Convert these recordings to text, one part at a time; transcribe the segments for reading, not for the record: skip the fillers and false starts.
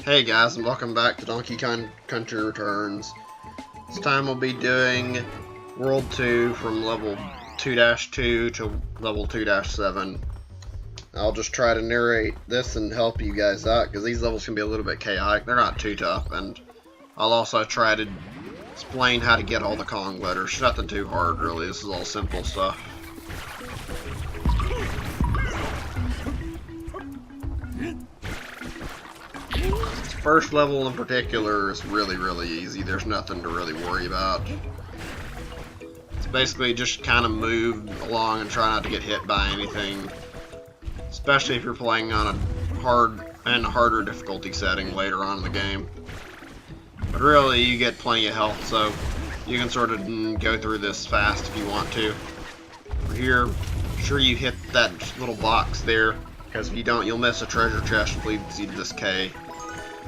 Hey guys, and welcome back to Donkey Kong Country Returns. This time we'll be doing World 2 from level 2-2 to level 2-7. I'll just try to narrate this and help you guys out, because these levels can be a little bit chaotic. They're not too tough, and I'll also try to explain how to get all the Kong letters. Nothing too hard, really. This is all simple stuff. First level in particular is really easy. There's nothing to really worry about. It's basically just kind of move along and try not to get hit by anything, especially if you're playing on a harder difficulty setting later on in the game. But really, you get plenty of health, so you can sort of go through this fast if you want to. Over here, sure you hit that little box there, because if you don't, you'll miss a treasure chest which leads you to this K.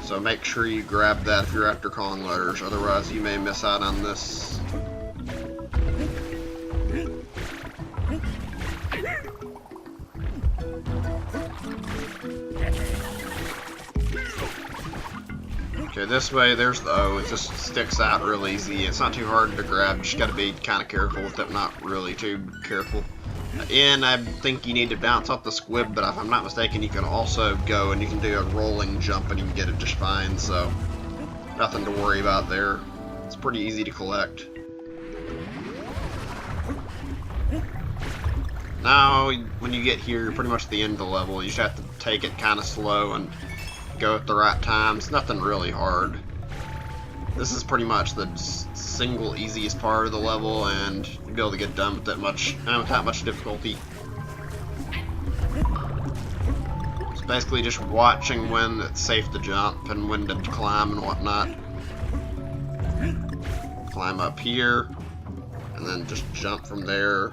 So make sure you grab that if you're after Kong letters, otherwise you may miss out on this. Okay, this way there's the O. It just sticks out real easy. It's not too hard to grab, just gotta be kind of careful with it, not really too careful. And I think you need to bounce off the squib, but if I'm not mistaken, you can also go and you can do a rolling jump and you can get it just fine, so nothing to worry about there. It's pretty easy to collect. Now, when you get here, you're pretty much at the end of the level. You just have to take it kind of slow and go at the right time. It's nothing really hard. This is pretty much the single easiest part of the level, and you'll be able to get done with that much difficulty. It's basically just watching when it's safe to jump and when to climb and whatnot. Climb up here, and then just jump from there.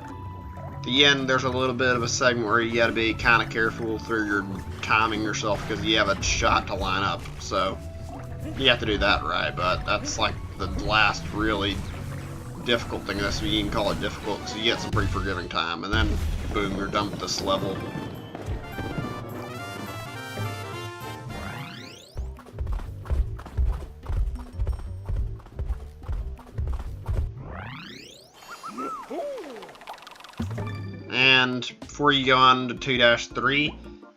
At the end, there's a little bit of a segment where you gotta be kind of careful through your timing yourself, because you have a shot to line up, so you have to do that right, but that's like the last really difficult thing. That's what you can call it difficult, because you get some pretty forgiving time, and then boom, you're done with this level. And before you go on to 2-3,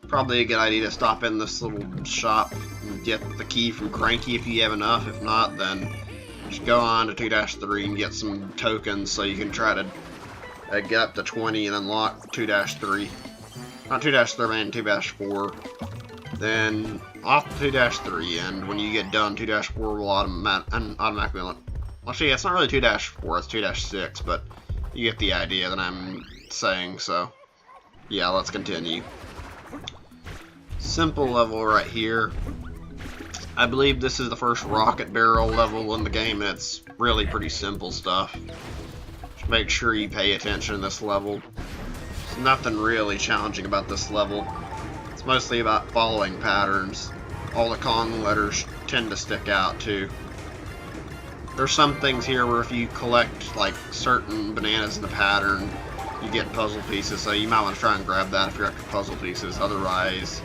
probably a good idea to stop in this little shop and get the key from Cranky if you have enough. If not, then just go on to 2-3 and get some tokens so you can try to get up to 20 and unlock 2-3. Not 2-3, and 2-4. Then off 2-3, and when you get done, 2-4 will automatically unlock. Actually, it's not really 2-4, it's 2-6, but you get the idea that I'm saying, so yeah, let's continue. Simple level right here. I believe this is the first rocket barrel level in the game, and it's really pretty simple stuff. Just make sure you pay attention to this level. There's nothing really challenging about this level. It's mostly about following patterns. All the Kong letters tend to stick out too. There's some things here where if you collect like certain bananas in the pattern, you get puzzle pieces, so you might want to try and grab that if you're after puzzle pieces. Otherwise,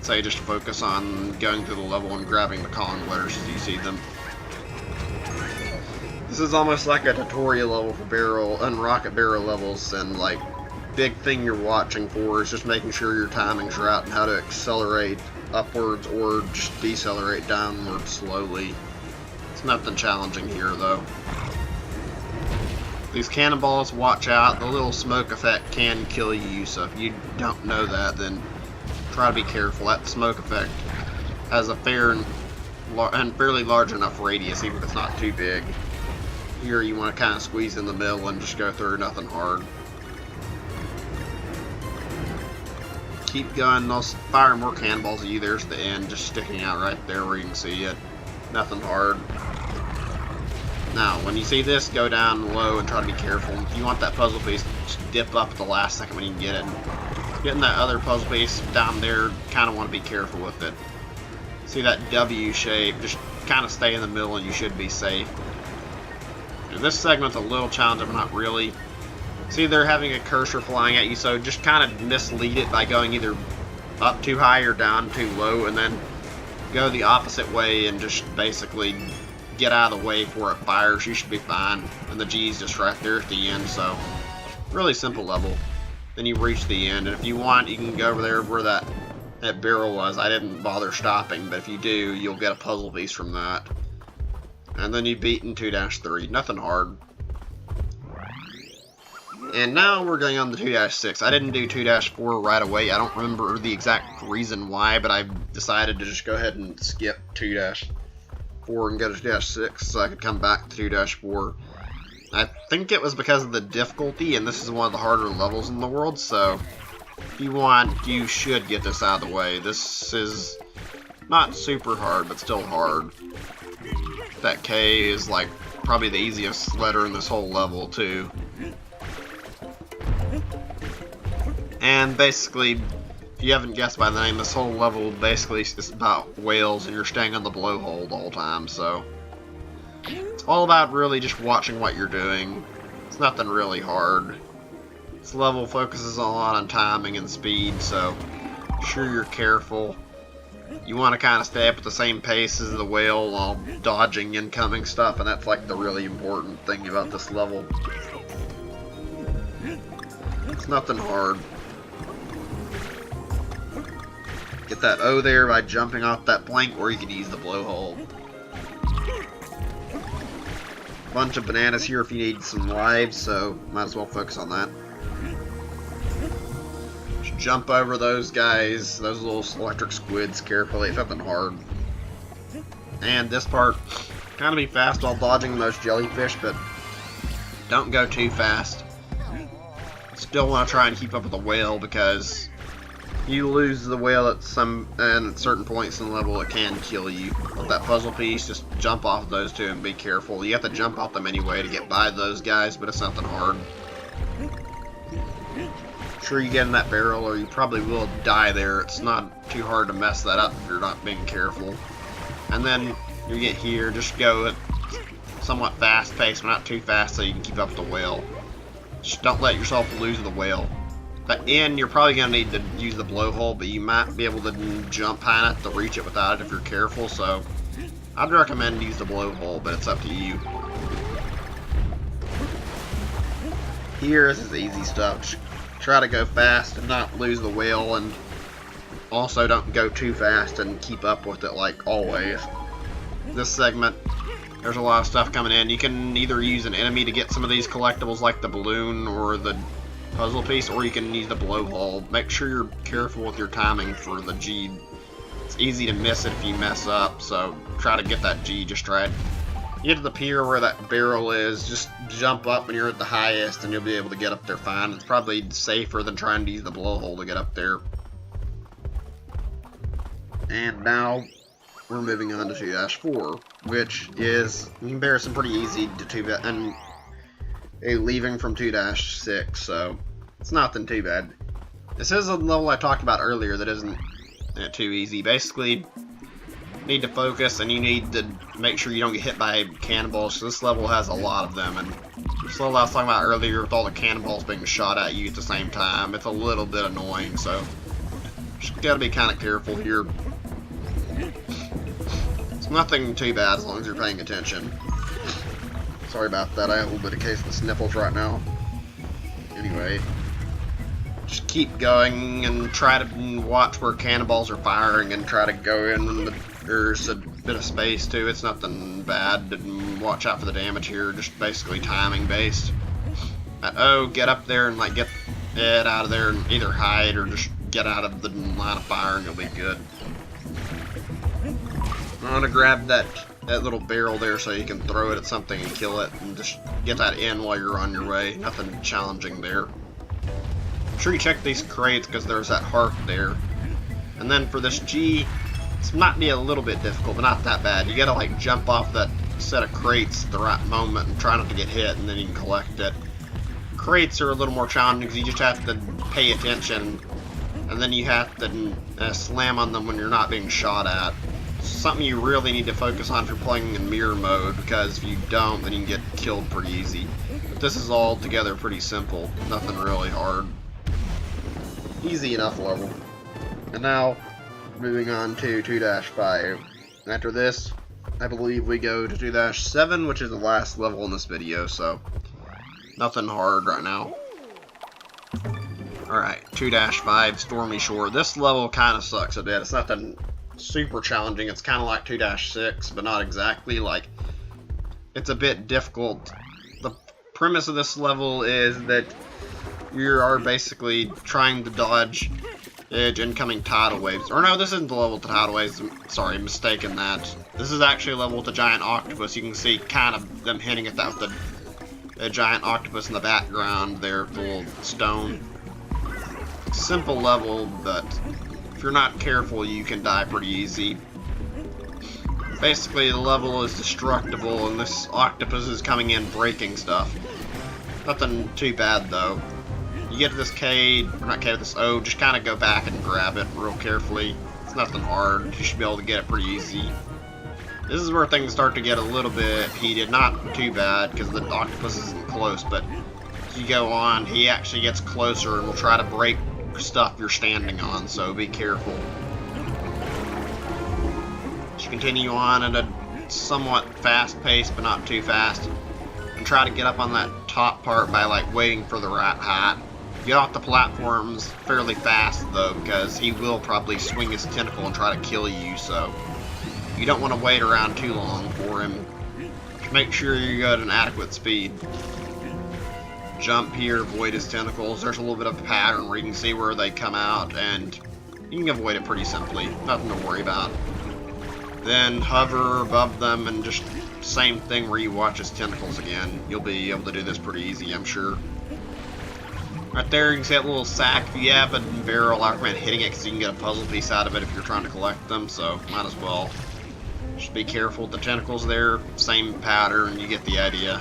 say just focus on going through the level and grabbing the Kong letters as you see them. This is almost like a tutorial level for barrel and rocket barrel levels, and like big thing you're watching for is just making sure your timing's right and how to accelerate upwards or just decelerate downwards slowly. It's nothing challenging here though. These cannonballs, watch out, the little smoke effect can kill you, so if you don't know that, then try to be careful. That smoke effect has a fair and fairly large enough radius, even if it's not too big. Here you want to kind of squeeze in the middle and just go through, nothing hard. Keep going, they'll fire more cannonballs at you. There's the end, just sticking out right there where you can see it. Nothing hard. Now, when you see this, go down low and try to be careful. If you want that puzzle piece, just dip up at the last second when you can get it. Getting that other puzzle piece down there, kind of want to be careful with it. See that W shape, just kind of stay in the middle and you should be safe. Now, this segment's a little challenging, but not really. See, they're having a cursor flying at you, so just kind of mislead it by going either up too high or down too low, and then go the opposite way and just basically get out of the way before it fires, you should be fine. And the G's just right there at the end, so really simple level. Then you reach the end, and if you want, you can go over there where that barrel was. I didn't bother stopping, but if you do, you'll get a puzzle piece from that. And then you beat in 2-3, nothing hard. And now we're going on the 2-6. I didn't do 2-4 right away. I don't remember the exact reason why, but I decided to just go ahead and skip 2-4 and go to 2-6 so I could come back to 2-4. I think it was because of the difficulty, and this is one of the harder levels in the world, so if you want, you should get this out of the way. This is not super hard, but still hard. That K is like probably the easiest letter in this whole level, too. And basically, if you haven't guessed by the name, this whole level basically is about whales, and you're staying on the blowhole the whole time, so it's all about really just watching what you're doing. It's nothing really hard. This level focuses a lot on timing and speed, so sure you're careful. You want to kind of stay up at the same pace as the whale while dodging incoming stuff, and that's like the really important thing about this level. It's nothing hard. Get that O there by jumping off that plank, or you can use the blowhole. Bunch of bananas here if you need some lives, so might as well focus on that. Just jump over those guys, those little electric squids carefully. It's nothing hard. And this part, kind of be fast while dodging those jellyfish, but don't go too fast. Still want to try and keep up with the whale, because you lose the whale at certain points in the level, it can kill you. With that puzzle piece, just jump off those two and be careful. You have to jump off them anyway to get by those guys, but it's nothing hard. Sure you get in that barrel, or you probably will die there. It's not too hard to mess that up if you're not being careful. And then you get here, just go at somewhat fast pace, but not too fast so you can keep up with the whale. Just don't let yourself lose the whale. At the end, you're probably going to need to use the blowhole, but you might be able to jump high enough to reach it without it if you're careful, so I'd recommend use the blowhole, but it's up to you. Here, this is easy stuff. Just try to go fast and not lose the whale, and also don't go too fast and keep up with it like always. This segment, there's a lot of stuff coming in. You can either use an enemy to get some of these collectibles like the balloon or the puzzle piece, or you can use the blowhole. Make sure you're careful with your timing for the G. It's easy to miss it if you mess up, so try to get that G just right. You get to the pier where that barrel is, just jump up when you're at the highest and you'll be able to get up there fine. It's probably safer than trying to use the blowhole to get up there. And now we're moving on to 2-4, which is in comparison pretty easy to 2 and leaving from 2-6, so it's nothing too bad. This is a level I talked about earlier that isn't too easy. Basically, you need to focus, and you need to make sure you don't get hit by cannonballs. So this level has a lot of them, and this level I was talking about earlier with all the cannonballs being shot at you at the same time, it's a little bit annoying, so just gotta be kind of careful here. It's nothing too bad as long as you're paying attention. Sorry about that, I have a little bit of case of the sniffles right now. Anyway, just keep going and try to watch where cannonballs are firing and try to go in. There's a bit of space too, it's nothing bad. And watch out for the damage here, just basically timing based. Get up there and like get it out of there and either hide or just get out of the line of fire and you'll be good. I'm gonna grab that little barrel there so you can throw it at something and kill it, and just get that in while you're on your way. Nothing challenging there. I'm sure you check these crates because there's that heart there. And then for this G, this might be a little bit difficult, but not that bad. You gotta like jump off that set of crates at the right moment and try not to get hit, and then you can collect it. Crates are a little more challenging because you just have to pay attention, and then you have to slam on them when you're not being shot at. Something you really need to focus on if you're playing in mirror mode, because if you don't, then you can get killed pretty easy. But this is all together pretty simple, nothing really hard. Easy enough level. And now, moving on to 2-5. After this, I believe we go to 2-7, which is the last level in this video, so nothing hard right now. Alright, 2-5, Stormy Shore. This level kind of sucks a bit. It's nothing super challenging. It's kind of like 2-6, but not exactly. Like, it's a bit difficult. The premise of this level is that you are basically trying to dodge incoming tidal waves. Or no, this isn't the level with the tidal waves. Sorry, mistaken that. This is actually a level with the giant octopus. You can see kind of them hitting at that with the giant octopus in the background there, the little stone. Simple level, but if you're not careful, you can die pretty easy. Basically, the level is destructible, and this octopus is coming in breaking stuff. Nothing too bad, though. You get to this K, or not K, this O, just kind of go back and grab it real carefully. It's nothing hard. You should be able to get it pretty easy. This is where things start to get a little bit heated. Not too bad, because the octopus isn't close, but as you go on, he actually gets closer and will try to break stuff you're standing on, so be careful. As you continue on at a somewhat fast pace, but not too fast, and try to get up on that top part by like waiting for the right height. Get off the platforms fairly fast though, because he will probably swing his tentacle and try to kill you, so you don't want to wait around too long for him. Just make sure you got an adequate speed. Jump here, avoid his tentacles. There's a little bit of a pattern where you can see where they come out, and you can avoid it pretty simply. Nothing to worry about. Then hover above them and just same thing where you watch his tentacles again. You'll be able to do this pretty easy, I'm sure. Right there, you can see that little sack. If you have a barrel, I recommend hitting it because you can get a puzzle piece out of it if you're trying to collect them, so might as well. Just be careful with the tentacles there. Same pattern, you get the idea.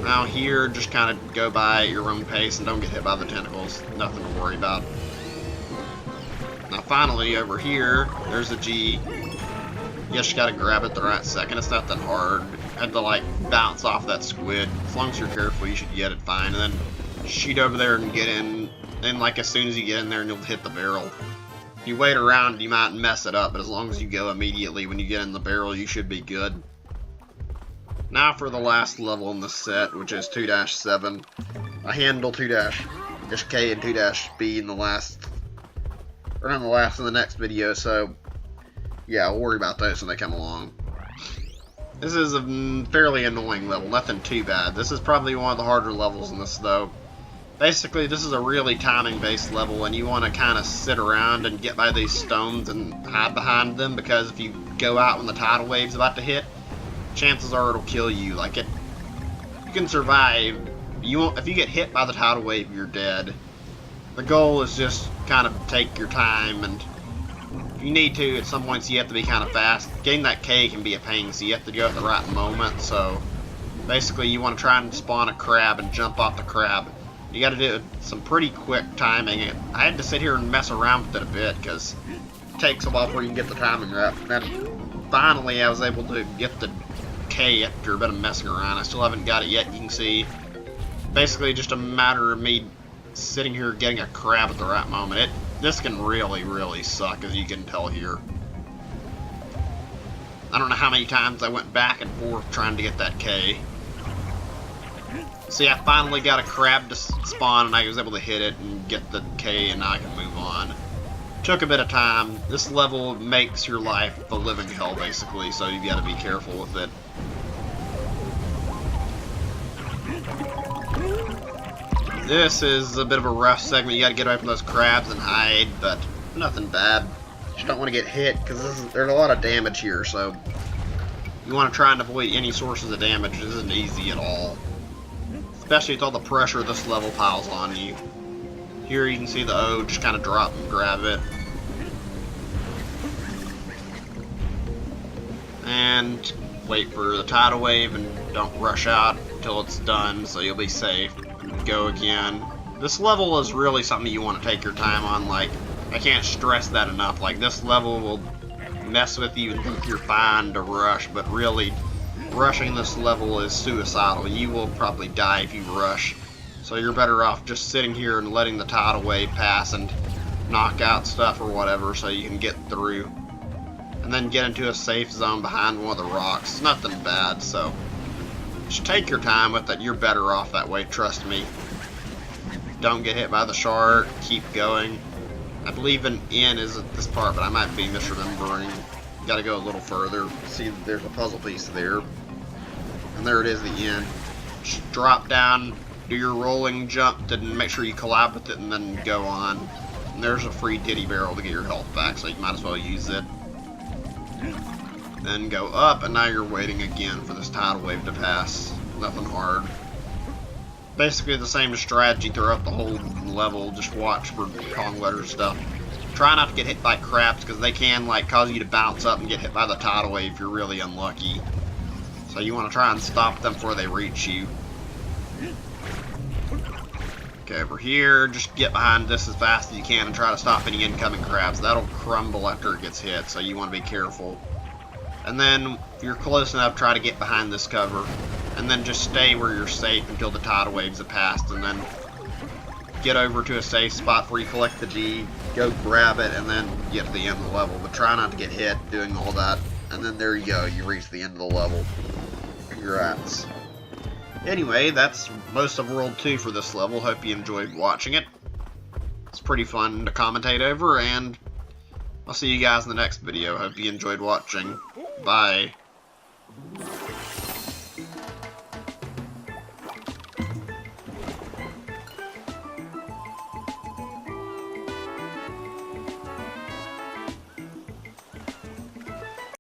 Now here, just kind of go by at your own pace and don't get hit by the tentacles. Nothing to worry about. Now finally, over here, there's a G. You just gotta grab it the right second. It's nothing hard. Had to like bounce off that squid. As long as you're careful, you should get it fine. And then shoot over there and get in. And like as soon as you get in there, and you'll hit the barrel. If you wait around, you might mess it up. But as long as you go immediately when you get in the barrel, you should be good. Now for the last level in the set, which is 2-7. I handle 2-K and 2-B in the last, or not in the last, in the next video, so yeah, I'll worry about those when they come along. This is a fairly annoying level, nothing too bad. This is probably one of the harder levels in this, though. Basically, this is a really timing-based level, and you want to kind of sit around and get by these stones and hide behind them, because if you go out when the tidal wave's about to hit, chances are it'll kill you. Like, you can survive. You won't, if you get hit by the tidal wave, you're dead. The goal is just kind of take your time, and if you need to, at some points you have to be kind of fast. Getting that K can be a pain, so you have to go at the right moment. So basically, you want to try and spawn a crab and jump off the crab. You got to do some pretty quick timing. I had to sit here and mess around with it a bit because it takes a while before you can get the timing right. And finally, I was able to get the K after a bit of messing around. I still haven't got it yet. You can see basically just a matter of me sitting here getting a crab at the right moment. This can really suck, as you can tell here. I don't know how many times I went back and forth trying to get that K. See, I finally got a crab to spawn and I was able to hit it and get the K, and now I can move on. Took a bit of time. This level makes your life a living hell, basically, so you gotta be careful with it. This is a bit of a rough segment. You gotta get away from those crabs and hide, but nothing bad. Just don't want to get hit, because there's a lot of damage here, so you want to try and avoid any sources of damage. This isn't easy at all. Especially with all the pressure this level piles on you. Here you can see the O, just kind of drop and grab it. And wait for the tidal wave and don't rush out until it's done, so you'll be safe. Go again. This level is really something you want to take your time on. Like, I can't stress that enough. Like, this level will mess with you and think you're fine to rush, but really, rushing this level is suicidal. You will probably die if you rush. So you're better off just sitting here and letting the tidal wave pass and knockout stuff or whatever so you can get through. And then get into a safe zone behind one of the rocks. It's nothing bad, so just take your time with it. You're better off that way, trust me. Don't get hit by the shark. Keep going. I believe an N is at this part, but I might be misremembering. Got to go a little further. See, there's a puzzle piece there. And there it is, the N. Just drop down, do your rolling jump, then make sure you collide with it, and then go on. And there's a free Diddy barrel to get your health back, so you might as well use it. Then go up, and now you're waiting again for this tidal wave to pass. Nothing hard. Basically the same strategy throughout the whole level. Just watch for Kong letter stuff. Try not to get hit by crabs, because they can like cause you to bounce up and get hit by the tidal wave if you're really unlucky. So you want to try and stop them before they reach you. Okay, over here, just get behind this as fast as you can and try to stop any incoming crabs. That'll crumble after it gets hit, so you want to be careful. And then, if you're close enough, try to get behind this cover. And then just stay where you're safe until the tidal waves have passed. And then get over to a safe spot where you collect the D, go grab it, and then get to the end of the level. But try not to get hit doing all that. And then there you go, you reach the end of the level. Congrats. Anyway, that's most of World 2 for this level. Hope you enjoyed watching it. It's pretty fun to commentate over, and I'll see you guys in the next video. Hope you enjoyed watching. Bye.